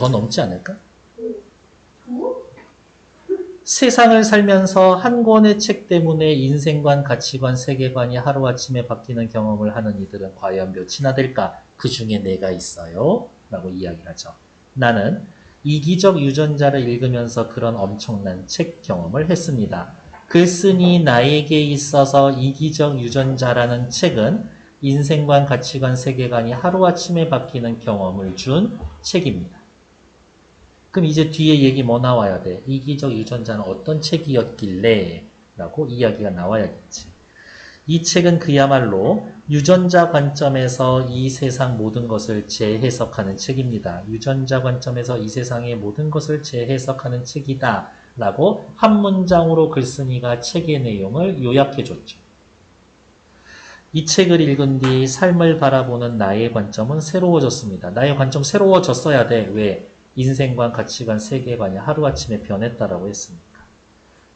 더 넘지 않을까? 세상을 살면서 한 권의 책 때문에 인생관, 가치관, 세계관이 하루아침에 바뀌는 경험을 하는 이들은 과연 몇이나 될까? 그 중에 내가 있어요. 라고 이야기를 하죠. 나는 이기적 유전자를 읽으면서 그런 엄청난 책 경험을 했습니다. 글쓴이 나에게 있어서 이기적 유전자라는 책은 인생관, 가치관, 세계관이 하루아침에 바뀌는 경험을 준 책입니다. 그럼 이제 뒤에 얘기 뭐 나와야 돼? 이기적 유전자는 어떤 책이었길래? 라고 이야기가 나와야겠지. 이 책은 그야말로 유전자 관점에서 이 세상 모든 것을 재해석하는 책입니다. 유전자 관점에서 이 세상의 모든 것을 재해석하는 책이다. 라고 한 문장으로 글쓴이가 책의 내용을 요약해줬죠. 이 책을 읽은 뒤 삶을 바라보는 나의 관점은 새로워졌습니다. 나의 관점 새로워졌어야 돼. 왜? 인생관, 가치관, 세계관이 하루아침에 변했다라고 했으니까.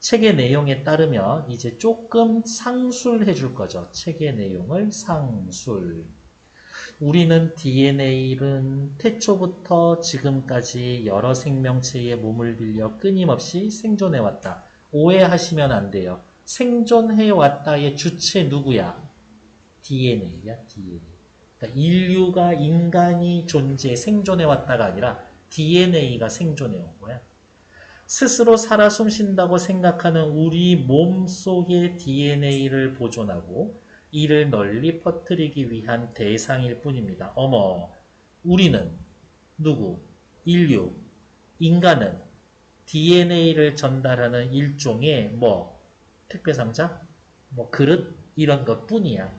책의 내용에 따르면 이제 조금 상술해 줄 거죠. 책의 내용을 상술. 우리는 DNA는 태초부터 지금까지 여러 생명체의 몸을 빌려 끊임없이 생존해왔다. 오해하시면 안 돼요. 생존해왔다의 주체 누구야? DNA야, DNA. 그러니까 인류가 인간이 생존해왔다가 아니라 DNA가 생존해온 거야. 스스로 살아 숨쉰다고 생각하는 우리 몸 속의 DNA를 보존하고 이를 널리 퍼뜨리기 위한 대상일 뿐입니다. 어머, 우리는 누구? 인류, 인간은 DNA를 전달하는 일종의 택배상자? 그릇? 이런 것 뿐이야.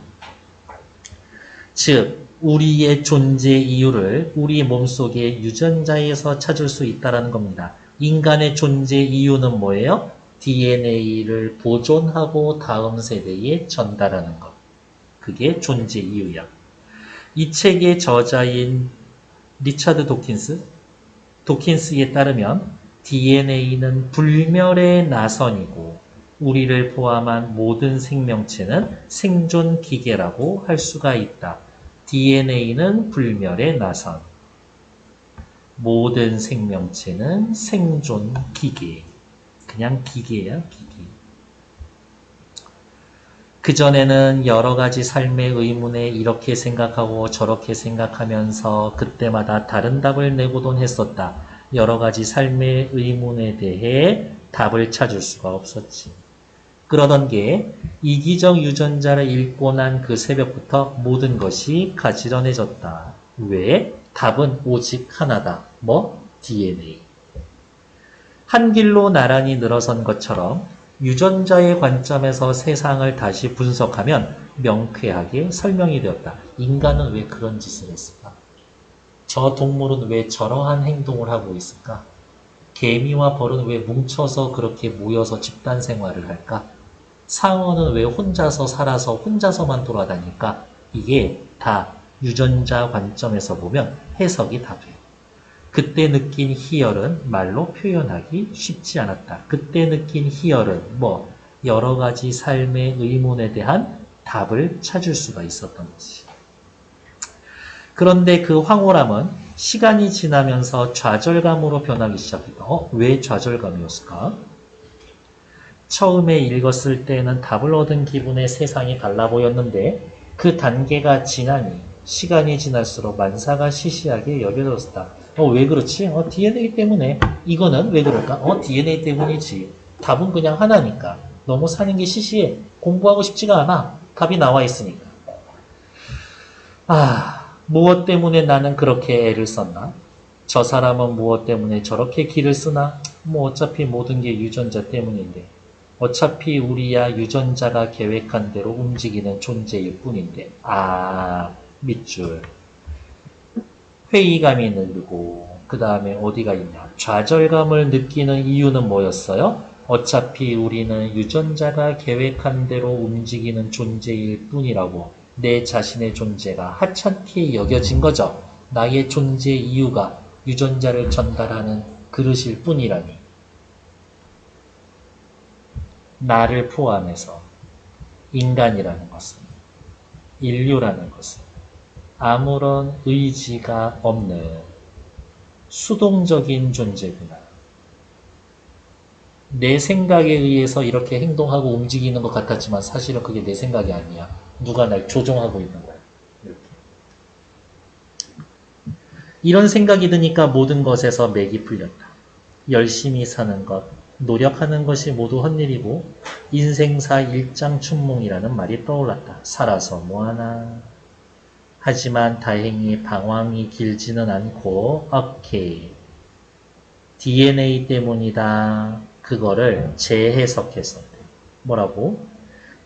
즉, 우리의 존재 이유를 우리 몸속의 유전자에서 찾을 수 있다는 겁니다. 인간의 존재 이유는 뭐예요? DNA를 보존하고 다음 세대에 전달하는 것. 그게 존재 이유야. 이 책의 저자인 리차드 도킨스에 따르면 DNA는 불멸의 나선이고 우리를 포함한 모든 생명체는 생존 기계라고 할 수가 있다. DNA는 불멸의 나선. 모든 생명체는 생존 기계. 그냥 기계야, 기계. 그전에는 여러 가지 삶의 의문에 이렇게 생각하고 저렇게 생각하면서 그때마다 다른 답을 내고돈 했었다. 여러 가지 삶의 의문에 대해 답을 찾을 수가 없었지. 그러던 게 이기적 유전자를 읽고 난 그 새벽부터 모든 것이 가지런해졌다. 왜? 답은 오직 하나다. DNA. 한 길로 나란히 늘어선 것처럼 유전자의 관점에서 세상을 다시 분석하면 명쾌하게 설명이 되었다. 인간은 왜 그런 짓을 했을까? 저 동물은 왜 저러한 행동을 하고 있을까? 개미와 벌은 왜 뭉쳐서 그렇게 모여서 집단 생활을 할까? 상어는 왜 혼자서 살아서 혼자서만 돌아다닐까? 이게 다 유전자 관점에서 보면 해석이 다 돼요. 그때 느낀 희열은 말로 표현하기 쉽지 않았다. 그때 느낀 희열은 여러 가지 삶의 의문에 대한 답을 찾을 수가 있었던 거지. 그런데 그 황홀함은 시간이 지나면서 좌절감으로 변하기 시작했다. 왜 좌절감이었을까? 처음에 읽었을 때는 답을 얻은 기분에 세상이 달라 보였는데 그 단계가 지나니 시간이 지날수록 만사가 시시하게 여겨졌다. 왜 그렇지? DNA 때문에. 이거는 왜 그럴까? DNA 때문이지. 답은 그냥 하나니까. 너무 사는 게 시시해. 공부하고 싶지가 않아. 답이 나와 있으니까. 무엇 때문에 나는 그렇게 애를 썼나? 저 사람은 무엇 때문에 저렇게 길을 쓰나? 어차피 모든 게 유전자 때문인데. 어차피 우리야 유전자가 계획한 대로 움직이는 존재일 뿐인데. 밑줄. 회의감이 늘고 그 다음에 어디가 있냐. 좌절감을 느끼는 이유는 뭐였어요? 어차피 우리는 유전자가 계획한 대로 움직이는 존재일 뿐이라고 내 자신의 존재가 하찮게 여겨진 거죠. 나의 존재 이유가 유전자를 전달하는 그릇일 뿐이라니. 나를 포함해서 인간이라는 것은, 인류라는 것은 아무런 의지가 없는 수동적인 존재구나. 내 생각에 의해서 이렇게 행동하고 움직이는 것 같았지만 사실은 그게 내 생각이 아니야. 누가 날 조종하고 있는 거야. 이렇게. 이런 생각이 드니까 모든 것에서 맥이 풀렸다. 열심히 사는 것, 노력하는 것이 모두 헛일이고 인생사 일장춘몽이라는 말이 떠올랐다. 살아서 뭐하나. 하지만 다행히 방황이 길지는 않고 오케이. DNA 때문이다. 그거를 재해석했었대. 뭐라고?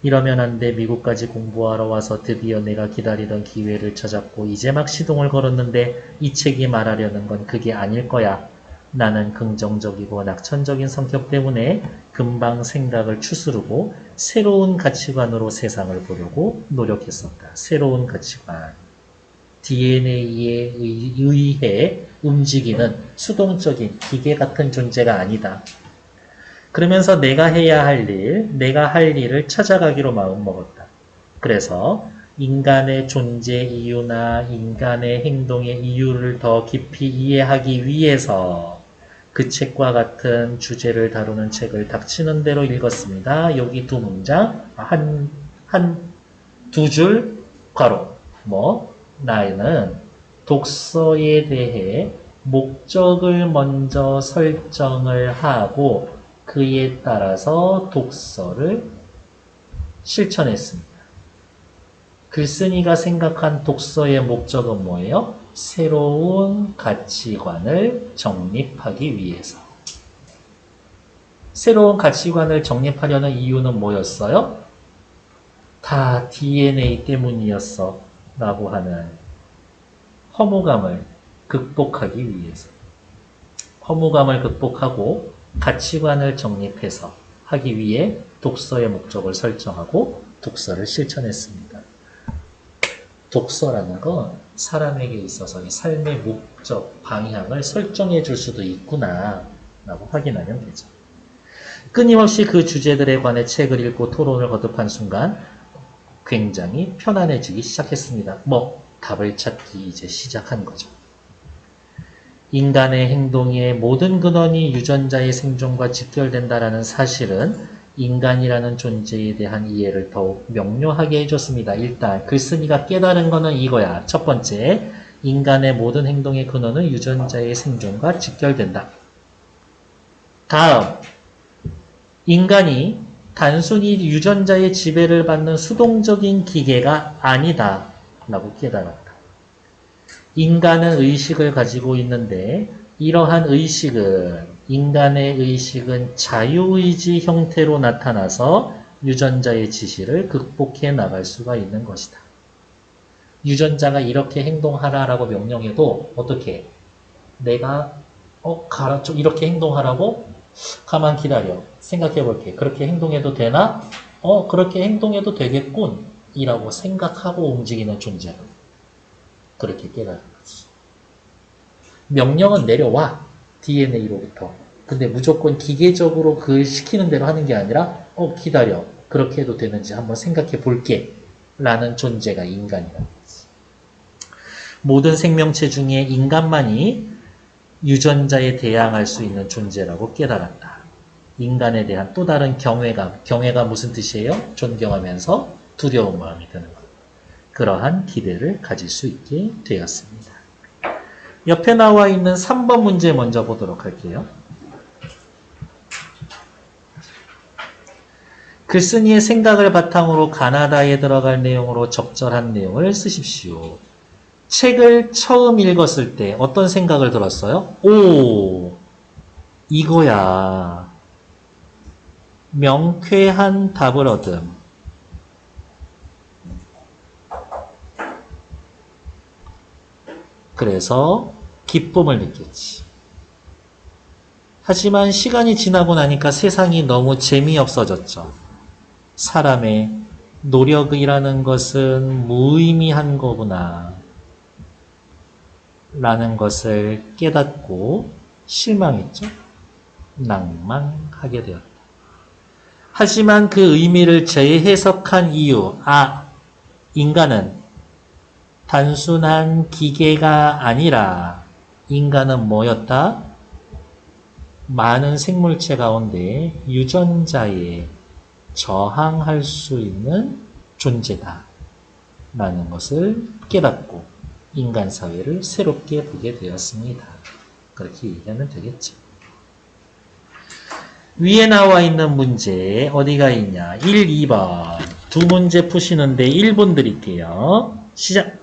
이러면 안 돼. 미국까지 공부하러 와서 드디어 내가 기다리던 기회를 찾았고 이제 막 시동을 걸었는데 이 책이 말하려는 건 그게 아닐 거야. 나는 긍정적이고 낙천적인 성격 때문에 금방 생각을 추스르고 새로운 가치관으로 세상을 보려고 노력했었다. 새로운 가치관. DNA에 의해 움직이는 수동적인 기계 같은 존재가 아니다. 그러면서 내가 해야 할 일, 내가 할 일을 찾아가기로 마음먹었다. 그래서 인간의 존재 이유나 인간의 행동의 이유를 더 깊이 이해하기 위해서 그 책과 같은 주제를 다루는 책을 닥치는 대로 읽었습니다. 여기 두 문장, 두 줄, 괄호. 나는 독서에 대해 목적을 먼저 설정을 하고 그에 따라서 독서를 실천했습니다. 글쓴이가 생각한 독서의 목적은 뭐예요? 새로운 가치관을 정립하기 위해서. 새로운 가치관을 정립하려는 이유는 뭐였어요? 다 DNA 때문이었어 라고 하는 허무감을 극복하기 위해서. 허무감을 극복하고 가치관을 정립해서 하기 위해 독서의 목적을 설정하고 독서를 실천했습니다. 독서라는 건 사람에게 있어서 이 삶의 목적, 방향을 설정해 줄 수도 있구나 라고 확인하면 되죠. 끊임없이 그 주제들에 관해 책을 읽고 토론을 거듭한 순간 굉장히 편안해지기 시작했습니다. 답을 찾기 이제 시작한 거죠. 인간의 행동의 모든 근원이 유전자의 생존과 직결된다라는 사실은 인간이라는 존재에 대한 이해를 더욱 명료하게 해줬습니다. 일단 글쓴이가 깨달은 거는 이거야. 첫 번째, 인간의 모든 행동의 근원은 유전자의 생존과 직결된다. 다음, 인간이 단순히 유전자의 지배를 받는 수동적인 기계가 아니다 라고 깨달았다. 인간은 의식을 가지고 있는데 이러한 의식은 인간의 의식은 자유의지 형태로 나타나서 유전자의 지시를 극복해 나갈 수가 있는 것이다. 유전자가 이렇게 행동하라라고 명령해도 어떻게? 내가 좀 이렇게 행동하라고? 가만 기다려. 생각해 볼게. 그렇게 행동해도 되나? 그렇게 행동해도 되겠군. 이라고 생각하고 움직이는 존재로. 그렇게 깨달은 거지. 명령은 내려와. DNA로부터. 근데 무조건 기계적으로 그 시키는 대로 하는 게 아니라 기다려. 그렇게 해도 되는지 한번 생각해 볼게. 라는 존재가 인간이라는 거지. 모든 생명체 중에 인간만이 유전자에 대항할 수 있는 존재라고 깨달았다. 인간에 대한 또 다른 경외감. 경외가 무슨 뜻이에요? 존경하면서 두려운 마음이 드는 것. 그러한 기대를 가질 수 있게 되었습니다. 옆에 나와 있는 3번 문제 먼저 보도록 할게요. 글쓴이의 생각을 바탕으로 가나다에 들어갈 내용으로 적절한 내용을 쓰십시오. 책을 처음 읽었을 때 어떤 생각을 들었어요? 이거야. 명쾌한 답을 얻음. 그래서 기쁨을 느꼈지. 하지만 시간이 지나고 나니까 세상이 너무 재미없어졌죠. 사람의 노력이라는 것은 무의미한 거구나 라는 것을 깨닫고 실망했죠. 낭망하게 되었다. 하지만 그 의미를 재해석한 이유, 인간은 단순한 기계가 아니라 인간은 뭐였다? 많은 생물체 가운데 유전자에 저항할 수 있는 존재다 라는 것을 깨닫고 인간 사회를 새롭게 보게 되었습니다. 그렇게 얘기하면 되겠죠. 위에 나와 있는 문제 어디가 있냐? 1, 2번 두 문제 푸시는데 1분 드릴게요. 시작!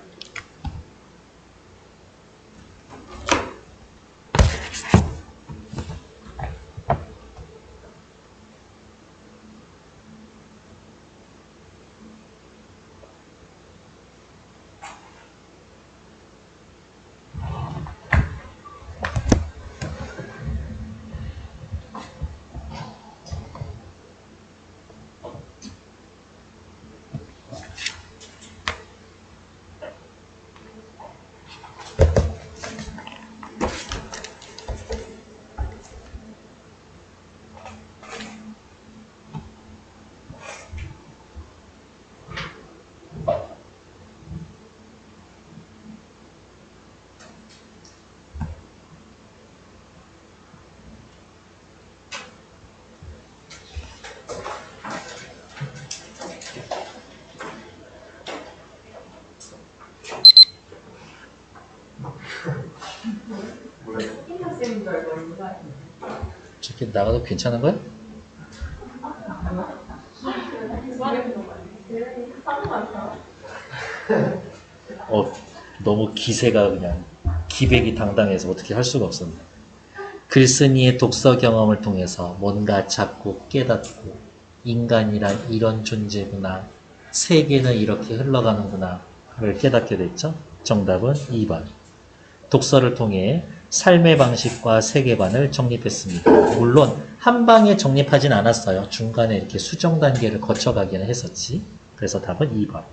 저렇게 나가도 괜찮은 거야? 너무 기세가 그냥 기백이 당당해서 어떻게 할 수가 없었네. 글쓴이의 독서 경험을 통해서 뭔가 자꾸 깨닫고 인간이란 이런 존재구나, 세계는 이렇게 흘러가는구나를 깨닫게 됐죠. 정답은 2번. 독서를 통해 삶의 방식과 세계관을 정립했습니다. 물론 한 방에 정립하진 않았어요. 중간에 이렇게 수정 단계를 거쳐가기는 했었지. 그래서 답은 2번.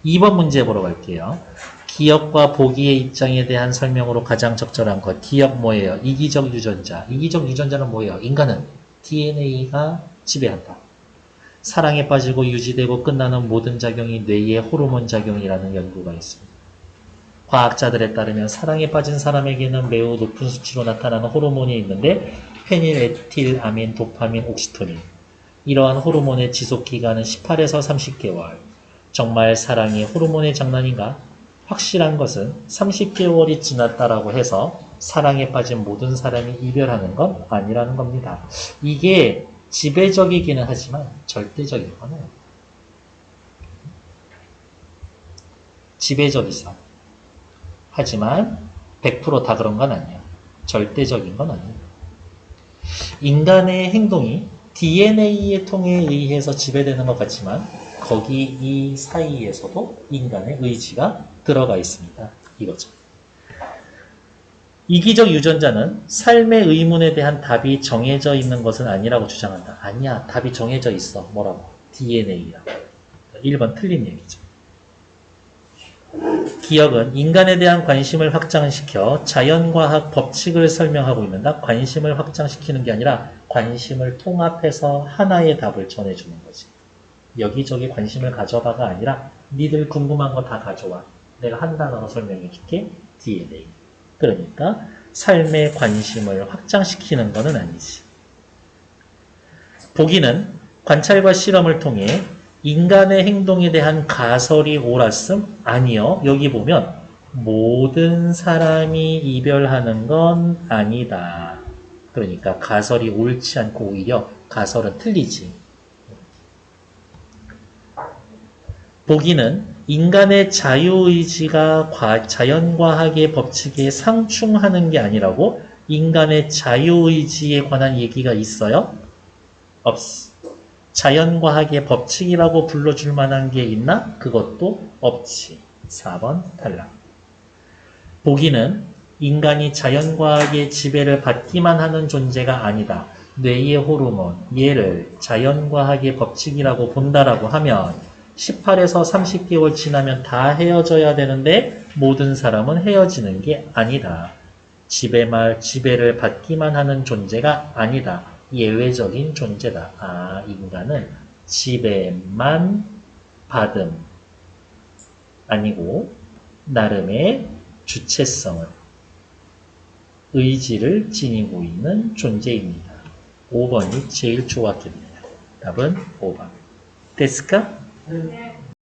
2번 문제 보러 갈게요. 기억과 보기의 입장에 대한 설명으로 가장 적절한 것. 기억 뭐예요? 이기적 유전자. 이기적 유전자는 뭐예요? 인간은 DNA가 지배한다. 사랑에 빠지고 유지되고 끝나는 모든 작용이 뇌의 호르몬 작용이라는 연구가 있습니다. 과학자들에 따르면 사랑에 빠진 사람에게는 매우 높은 수치로 나타나는 호르몬이 있는데 페닐에틸아민, 도파민, 옥시토닌. 이러한 호르몬의 지속기간은 18에서 30개월. 정말 사랑이 호르몬의 장난인가? 확실한 것은 30개월이 지났다라고 해서 사랑에 빠진 모든 사람이 이별하는 건 아니라는 겁니다. 이게 지배적이기는 하지만 절대적인 건 아니에요. 지배적이죠. 하지만 100% 다 그런 건 아니에요. 절대적인 건 아니에요. 인간의 행동이 DNA의 통에 의해서 지배되는 것 같지만 거기 이 사이에서도 인간의 의지가 들어가 있습니다. 이거죠. 이기적 유전자는 삶의 의문에 대한 답이 정해져 있는 것은 아니라고 주장한다. 아니야, 답이 정해져 있어. 뭐라고? DNA야. 1번 틀린 얘기죠. 기억은 인간에 대한 관심을 확장시켜 자연과학 법칙을 설명하고 있는다. 관심을 확장시키는 게 아니라 관심을 통합해서 하나의 답을 전해주는 거지. 여기저기 관심을 가져봐가 아니라 니들 궁금한 거 다 가져와. 내가 한 단어로 설명해 줄게. DNA. 그러니까 삶의 관심을 확장시키는 것은 아니지. 보기는 관찰과 실험을 통해 인간의 행동에 대한 가설이 옳았음? 아니요. 여기 보면 모든 사람이 이별하는 건 아니다. 그러니까 가설이 옳지 않고 오히려 가설은 틀리지. 보기는 인간의 자유의지가 자연과학의 법칙에 상충하는 게 아니라고. 인간의 자유의지에 관한 얘기가 있어요? 없어. 자연과학의 법칙이라고 불러줄 만한 게 있나? 그것도 없지. 4번 탈락. 보기는 인간이 자연과학의 지배를 받기만 하는 존재가 아니다. 뇌의 호르몬, 얘를 자연과학의 법칙이라고 본다라고 하면 18에서 30개월 지나면 다 헤어져야 되는데 모든 사람은 헤어지는 게 아니다. 지배를 받기만 하는 존재가 아니다. 예외적인 존재다. 아, 인간은 지배만 받음 아니고 나름의 주체성을 의지를 지니고 있는 존재입니다. 5번이 제일 좋았겠네요. 답은 5번. 됐을까?